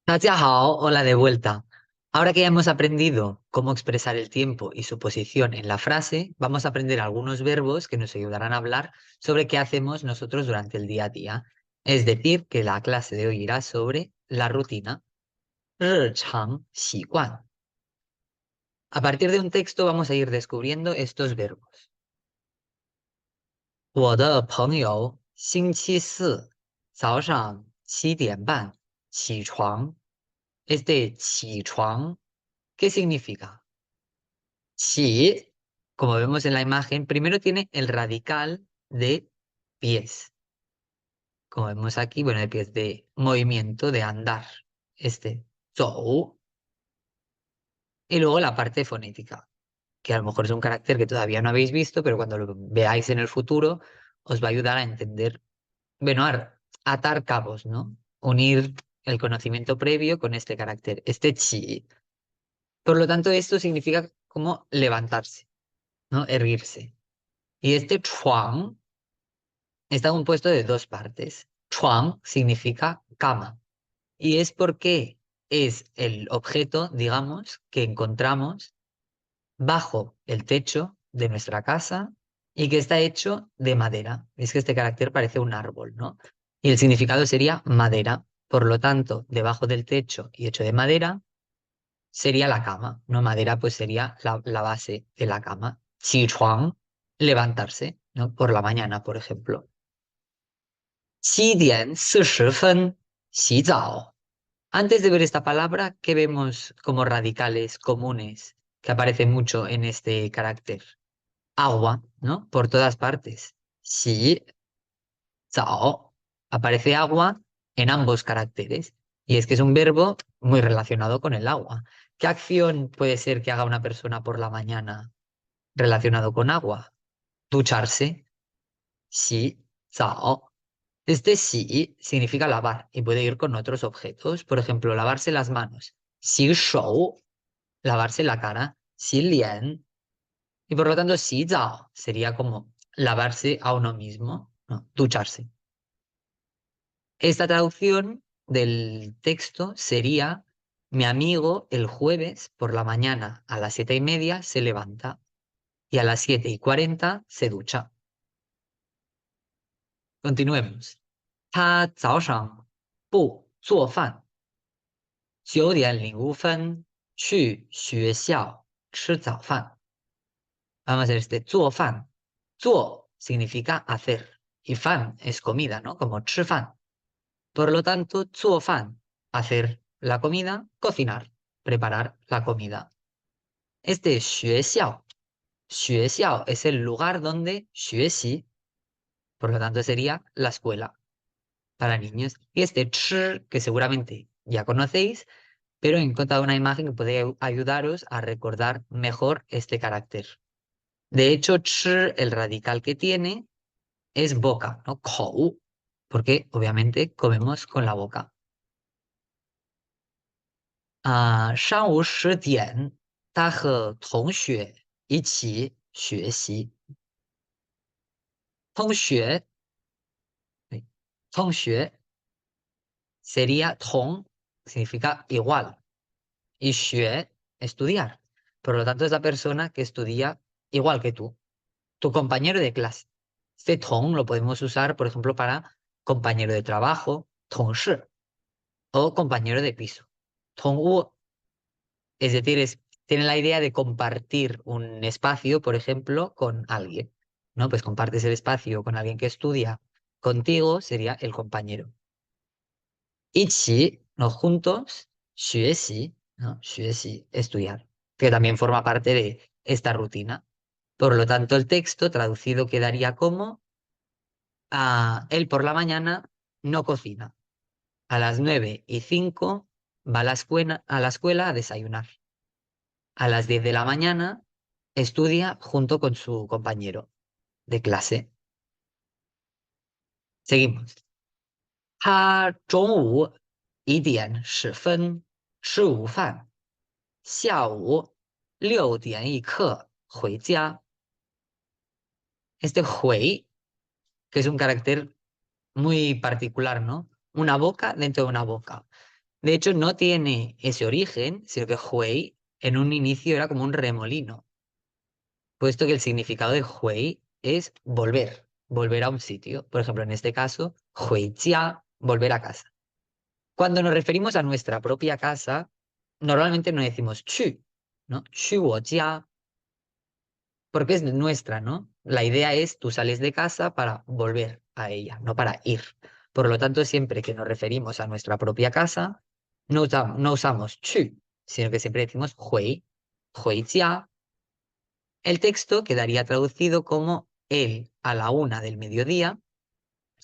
好, hola de vuelta. Ahora que ya hemos aprendido cómo expresar el tiempo y su posición en la frase, vamos a aprender algunos verbos que nos ayudarán a hablar sobre qué hacemos nosotros durante el día a día. Es decir, que la clase de hoy irá sobre la rutina. 日常习惯. A partir de un texto vamos a ir descubriendo estos verbos. 我的朋友星期四早上7点半起床. Este 起床, ¿qué significa? Chi, como vemos en la imagen, primero tiene el radical de pies. Como vemos aquí, bueno, de pies de movimiento, de andar. Este, zou. Y luego la parte fonética, que a lo mejor es un carácter que todavía no habéis visto, pero cuando lo veáis en el futuro, os va a ayudar a entender, bueno, a atar cabos, ¿no? Unir el conocimiento previo con este carácter, este chi. Por lo tanto, esto significa como levantarse, ¿no? Erguirse. Y este chuang está compuesto de dos partes. Chuang significa cama y es porque es el objeto, digamos, que encontramos bajo el techo de nuestra casa y que está hecho de madera. Es que este carácter parece un árbol, ¿no? Y el significado sería madera. Por lo tanto, debajo del techo y hecho de madera sería la cama, ¿no? Madera pues sería la base de la cama. Qi chuang, levantarse, ¿no? Por la mañana, por ejemplo. 7点40分洗澡. Antes de ver esta palabra, ¿qué vemos como radicales comunes que aparecen mucho en este carácter? Agua, ¿no? Por todas partes. Xi, zao. Aparece agua en ambos caracteres. Y es que es un verbo muy relacionado con el agua. ¿Qué acción puede ser que haga una persona por la mañana relacionado con agua? Ducharse. Xi, zao. Este sí significa lavar y puede ir con otros objetos. Por ejemplo, lavarse las manos. 洗手, lavarse la cara. 洗脸. Y por lo tanto, 洗澡 sería como lavarse a uno mismo, no, ducharse. Esta traducción del texto sería: mi amigo el jueves por la mañana a las 7:30 se levanta y a las 7:40 se ducha. Continuemos. 他早上不做饭9:05去学校吃早饭. Vamos a hacer este 做饭. 做 significa hacer y fan es comida, ¿no? Como 吃饭. Por lo tanto, 做饭, hacer la comida, cocinar, preparar la comida. Este 学校, 学校 es el lugar donde 学习, por lo tanto sería la escuela para niños. Y este 吃, que seguramente ya conocéis, pero he encontrado una imagen que puede ayudaros a recordar mejor este carácter. De hecho, el radical que tiene es boca, ¿no? 口, porque obviamente comemos con la boca. 上午10点他和同学一起学习. 同学, 同学 sería 同, significa igual, y 学, estudiar. Por lo tanto, es la persona que estudia igual que tú, tu compañero de clase. Este 同 lo podemos usar, por ejemplo, para compañero de trabajo, 同事, o compañero de piso, 同屋. Es decir, tiene la idea de compartir un espacio, por ejemplo, con alguien, ¿no? Pues compartes el espacio con alguien que estudia contigo, sería el compañero. 一起, ¿no? Juntos, 学习, ¿no? 学习, estudiar, que también forma parte de esta rutina. Por lo tanto, el texto traducido quedaría como: él por la mañana no cocina. A las 9:05 va a la escuela a desayunar. A las 10 de la mañana estudia junto con su compañero de clase. Seguimos. 他中午1:10吃午饭，下午6:一刻回家. Este 回, que es un carácter muy particular, ¿no? Una boca dentro de una boca. De hecho, no tiene ese origen, sino que hui en un inicio era como un remolino, puesto que el significado de hui es volver, volver a un sitio. Por ejemplo, en este caso, hui jia, volver a casa. Cuando nos referimos a nuestra propia casa, normalmente no decimos chu, ¿no? Chu wo jia, porque es nuestra, ¿no? La idea es tú sales de casa para volver a ella, no para ir. Por lo tanto, siempre que nos referimos a nuestra propia casa, no usamos chu, sino que siempre decimos hui, hui jia. El texto quedaría traducido como él a la 1 del mediodía,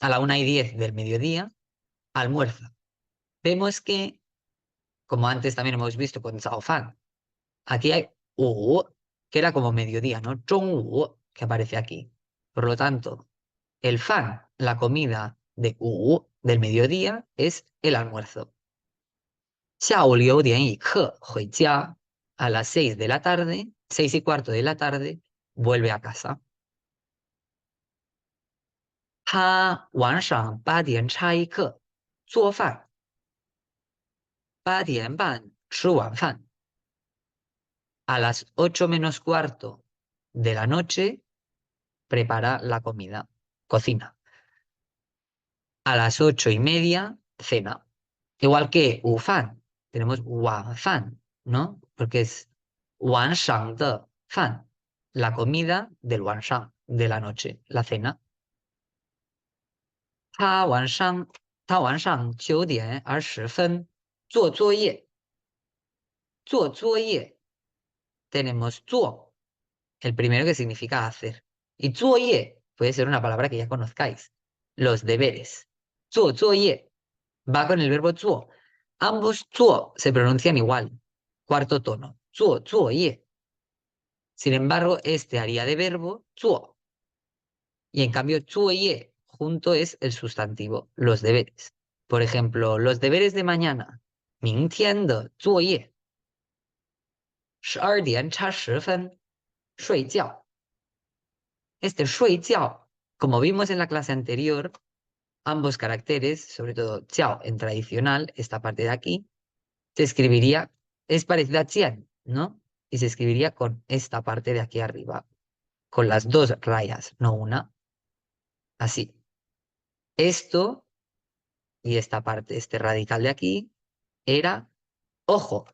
a la 1:10 del mediodía, almuerza. Vemos que, como antes también hemos visto con Zhao Fan, aquí hay que era como mediodía, ¿no? Zhongwu, que aparece aquí. Por lo tanto, el fan, la comida de del mediodía, es el almuerzo. 下午6点以课回家, a las 6 de la tarde, 6:15 de la tarde, vuelve a casa. 他晚上8点插一课，做饭，8点半吃晚饭。A las 8 menos cuarto de la noche prepara la comida, cocina. A las 8:30 cena. Igual que ufan, tenemos wanfan, ¿no? Porque es wanshang de fan, la comida del wanshang, de la noche, la cena. 他晚上9点20分做作业，做作业 tenemos 做, el primero que significa hacer. Y 作业 puede ser una palabra que ya conozcáis. Los deberes. 做作业 va con el verbo 做. Ambos 做 se pronuncian igual. Cuarto tono. 做作业. Sin embargo, este haría de verbo 做. Y en cambio, 作业 junto es el sustantivo, los deberes. Por ejemplo, los deberes de mañana. 明天的作业。12点差10分睡觉。Este 睡觉, como vimos en la clase anterior, ambos caracteres, sobre todo jiao en tradicional, esta parte de aquí, se escribiría, es parecida a jian, ¿no? Y se escribiría con esta parte de aquí arriba, con las dos rayas, no una, así. Esto y esta parte, este radical de aquí, era ojo,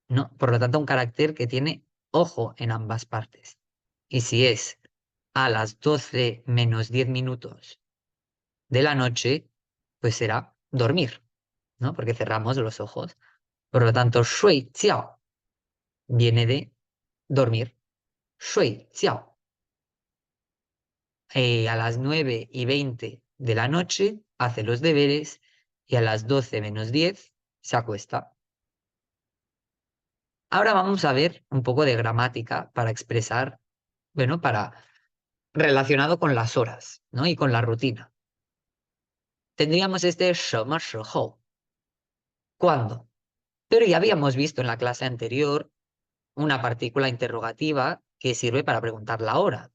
¿no? Por lo tanto, un carácter que tiene ojo en ambas partes. Y si es a las 12 menos 10 minutos de la noche, pues será dormir, ¿no? Porque cerramos los ojos. Por lo tanto, shui jiao viene de dormir. Shui jiao. A las 9:20 de la noche hace los deberes y a las 12 menos 10 se acuesta. Ahora vamos a ver un poco de gramática para expresar, bueno, para relacionado con las horas, ¿no? Y con la rutina. Tendríamos este 什么时候, ¿cuándo? Pero ya habíamos visto en la clase anterior una partícula interrogativa que sirve para preguntar la hora.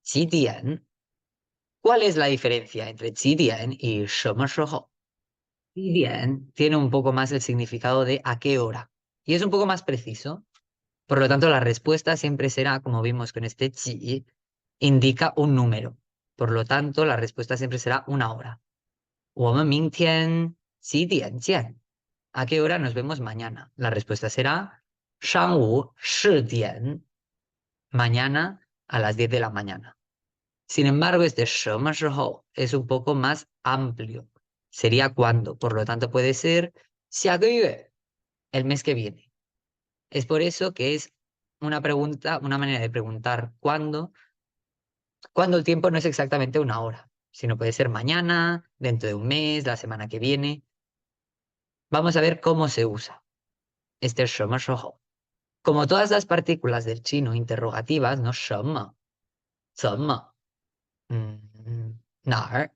几点? ¿Cuál es la diferencia entre 几点 y 什么时候? 几点 tiene un poco más el significado de a qué hora y es un poco más preciso. Por lo tanto, la respuesta siempre será, como vimos con este 几, indica un número. Por lo tanto, la respuesta siempre será una hora. 我们明天几点见? ¿A qué hora nos vemos mañana? La respuesta será 上午10点. Mañana a las 10 de la mañana. Sin embargo, este 什么时候 es un poco más amplio. Sería cuándo. Por lo tanto, puede ser 下个月, el mes que viene. Es por eso que es una pregunta, una manera de preguntar cuando el tiempo no es exactamente una hora, sino puede ser mañana, dentro de un mes, la semana que viene. Vamos a ver cómo se usa este 什么时候. Como todas las partículas del chino interrogativas, ¿no? 什么, 怎么, 哪儿.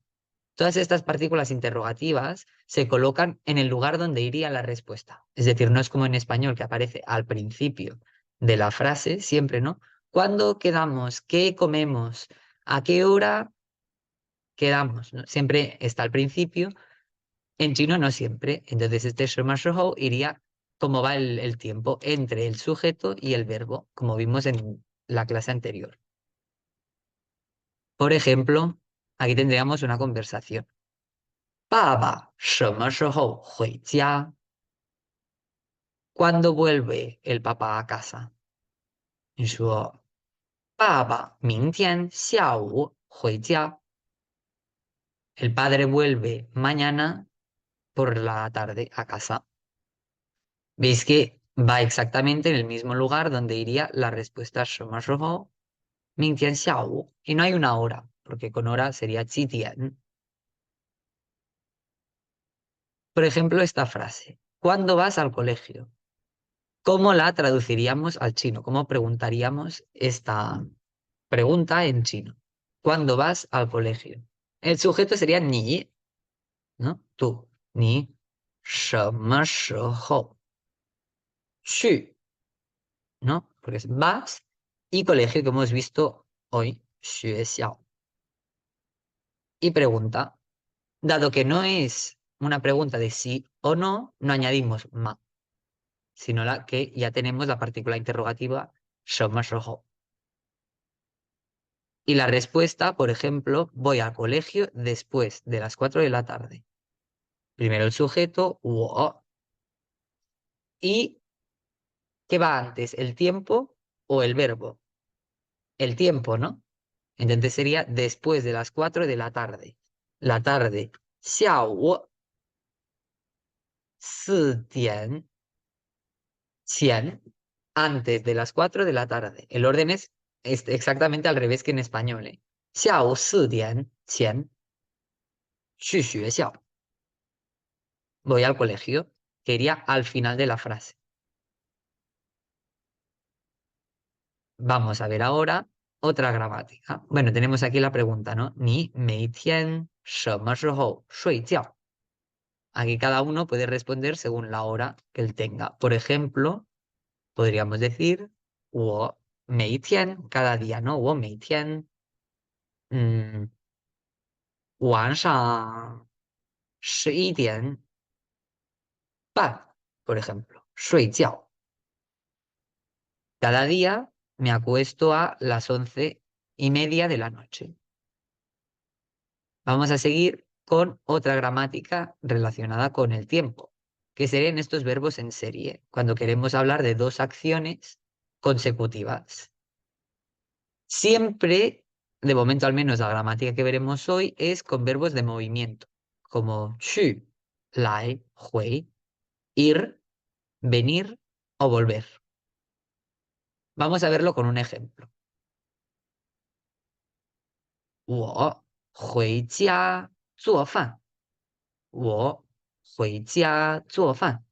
Todas estas partículas interrogativas se colocan en el lugar donde iría la respuesta. Es decir, no es como en español que aparece al principio de la frase, siempre, ¿no? ¿Cuándo quedamos? ¿Qué comemos? ¿A qué hora quedamos? ¿No? Siempre está al principio. En chino no siempre. Entonces este 什么时候 iría como va el tiempo entre el sujeto y el verbo, como vimos en la clase anterior. Por ejemplo, aquí tendríamos una conversación. 爸爸什么时候回家? ¿Cuándo vuelve el papá a casa? Y yo, 爸爸明天下午回家. El padre vuelve mañana por la tarde a casa. Veis que va exactamente en el mismo lugar donde iría la respuesta 什么时候?明天下午. Y no hay una hora, porque con hora sería 几点. Por ejemplo, esta frase. ¿Cuándo vas al colegio? ¿Cómo la traduciríamos al chino? ¿Cómo preguntaríamos esta pregunta en chino? ¿Cuándo vas al colegio? El sujeto sería ni, ¿no? Tú, ni, 什么时候? 去, ¿no? Porque es vas y colegio que hemos visto hoy, 学校. Y pregunta, dado que no es una pregunta de sí o no, no añadimos ma, sino la que ya tenemos la partícula interrogativa 什么时候. Y la respuesta, por ejemplo, voy al colegio después de las 4 de la tarde. Primero el sujeto, 我, y ¿qué va antes? ¿El tiempo o el verbo? El tiempo, ¿no? Entonces sería después de las 4 de la tarde. La tarde, 下午4点前, antes de las 4 de la tarde. El orden es exactamente al revés que en español, ¿eh? 下午4点前去学校. Voy al colegio, que iría al final de la frase. Vamos a ver ahora otra gramática. Bueno, tenemos aquí la pregunta, ¿no? 你每天什么时候睡觉? Aquí cada uno puede responder según la hora que él tenga. Por ejemplo, podríamos decir 我每天, cada día, ¿no? 我每天, 晚上11点半, por ejemplo, 睡觉. Cada día me acuesto a las 11:30 de la noche. Vamos a seguir con otra gramática relacionada con el tiempo, que serían estos verbos en serie, cuando queremos hablar de dos acciones consecutivas. Siempre, de momento al menos la gramática que veremos hoy, es con verbos de movimiento, como 去, 来, 回, ir, venir o volver. Vamos a verlo con un ejemplo. 我回家做饭. 我回家做饭.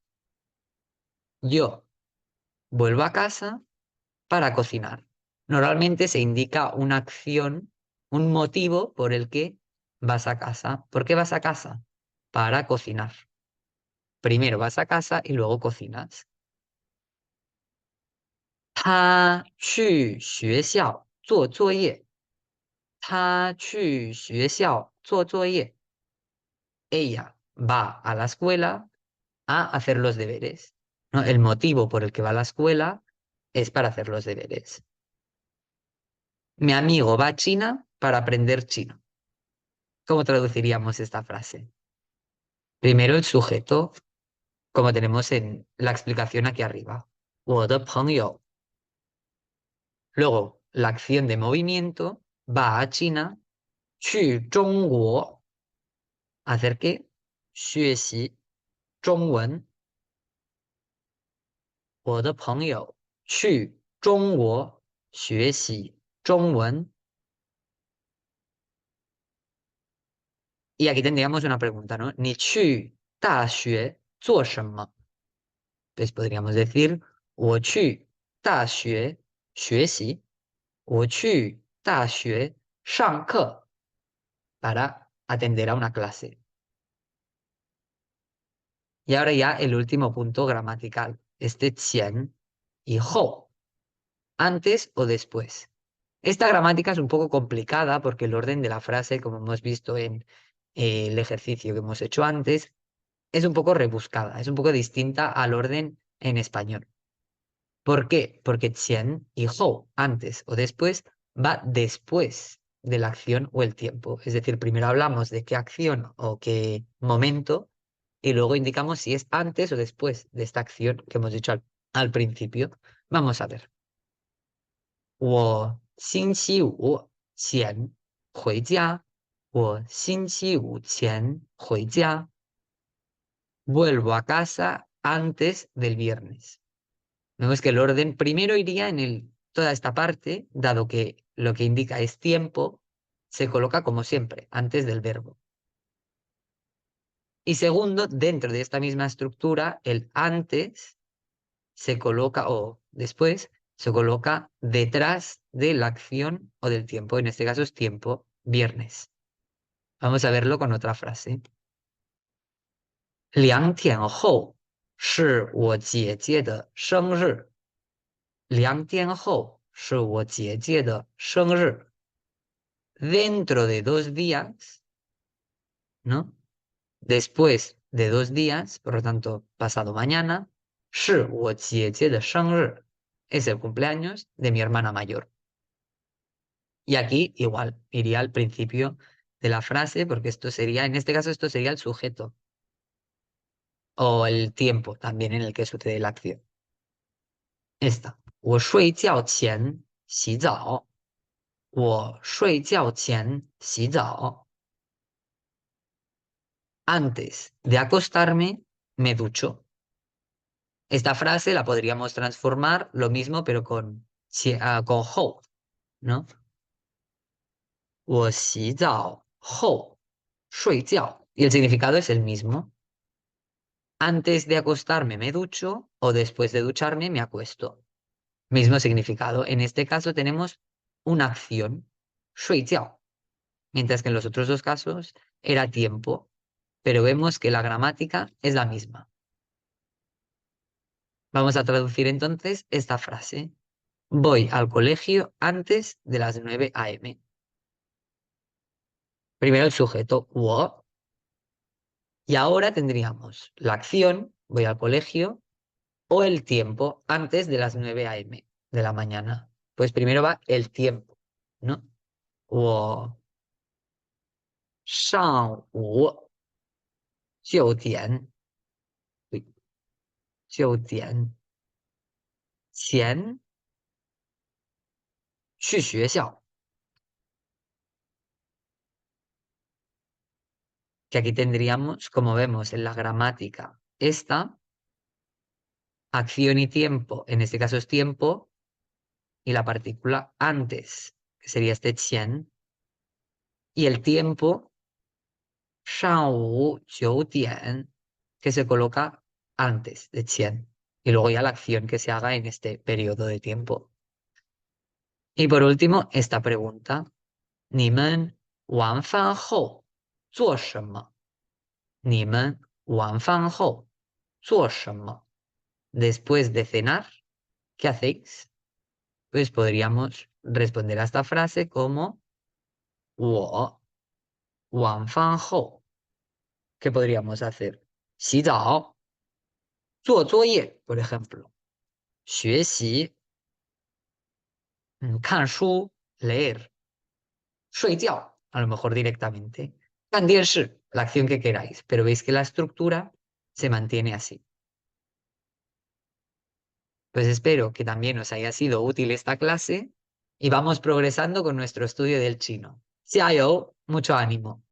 Yo vuelvo a casa para cocinar. Normalmente se indica una acción, un motivo por el que vas a casa. ¿Por qué vas a casa? Para cocinar. Primero vas a casa y luego cocinas. 他去学校做作业. 他去学校做作业. Ella va a la escuela a hacer los deberes, ¿no? El motivo por el que va a la escuela es para hacer los deberes. Mi amigo va a China para aprender chino. ¿Cómo traduciríamos esta frase? Primero el sujeto, como tenemos en la explicación aquí arriba. 我的朋友. Luego, la acción de movimiento va a China, 去中国. ¿Hacer qué? 学习中文. 我的朋友去中国学习中文. Y aquí tendríamos una pregunta, ¿no? 你去大学做什么? Pues podríamos decir 我去大学学习. 我去大学上课 para atender a una clase. Y ahora ya el último punto gramatical, este 前 y 后, antes o después. Esta gramática es un poco complicada porque el orden de la frase, como hemos visto en el ejercicio que hemos hecho antes, es un poco rebuscada, es un poco distinta al orden en español. ¿Por qué? Porque qian y hou, antes o después, va después de la acción o el tiempo. Es decir, primero hablamos de qué acción o qué momento y luego indicamos si es antes o después de esta acción que hemos dicho al principio. Vamos a ver. 我星期五前回家。我星期五前回家。Vuelvo a casa antes del viernes. Vemos que el orden primero iría en toda esta parte, dado que lo que indica es tiempo, se coloca como siempre, antes del verbo. Y segundo, dentro de esta misma estructura, el antes se coloca, o después, se coloca detrás de la acción o del tiempo. En este caso es tiempo, viernes. Vamos a verlo con otra frase. 2天后是我姐姐的生日。2天后是我姐姐的生日。Dentro de 2 días, ¿no? Después de 2 días, por lo tanto, pasado mañana, 是我姐姐的生日 es el cumpleaños de mi hermana mayor. Y aquí igual, iría al principio de la frase, porque esto sería, en este caso, esto sería el sujeto o el tiempo también en el que sucede la acción. Esta. 我睡觉前洗澡。我睡觉前洗澡。Antes de acostarme, me ducho. Esta frase la podríamos transformar lo mismo, pero con hou, ¿no? 我洗澡后睡觉. Y el significado es el mismo. Antes de acostarme me ducho o después de ducharme me acuesto. Mismo significado. En este caso tenemos una acción, 睡觉, mientras que en los otros dos casos era tiempo, pero vemos que la gramática es la misma. Vamos a traducir entonces esta frase. Voy al colegio antes de las 9 a.m. Primero el sujeto, 我, y ahora tendríamos la acción, voy al colegio, o el tiempo antes de las 9 a.m. de la mañana. Pues primero va el tiempo, ¿no? 我上午9点9点前去学校. Que aquí tendríamos, como vemos en la gramática, esta acción y tiempo, en este caso es tiempo, y la partícula antes, que sería este qian, y el tiempo, 上午9点, que se coloca antes de qian, y luego ya la acción que se haga en este periodo de tiempo. Y por último, esta pregunta, 你们晚饭后做什么?你们晚饭后做什么? Después de cenar, ¿qué hacéis? Pues podríamos responder a esta frase como 我晚饭后. ¿Qué podríamos hacer? 洗澡, 做作业, por ejemplo. 学习, 看书, leer. 睡觉, a lo mejor directamente. 看电视, la acción que queráis, pero veis que la estructura se mantiene así. Pues espero que también os haya sido útil esta clase y vamos progresando con nuestro estudio del chino. ¡Jiayou! Mucho ánimo.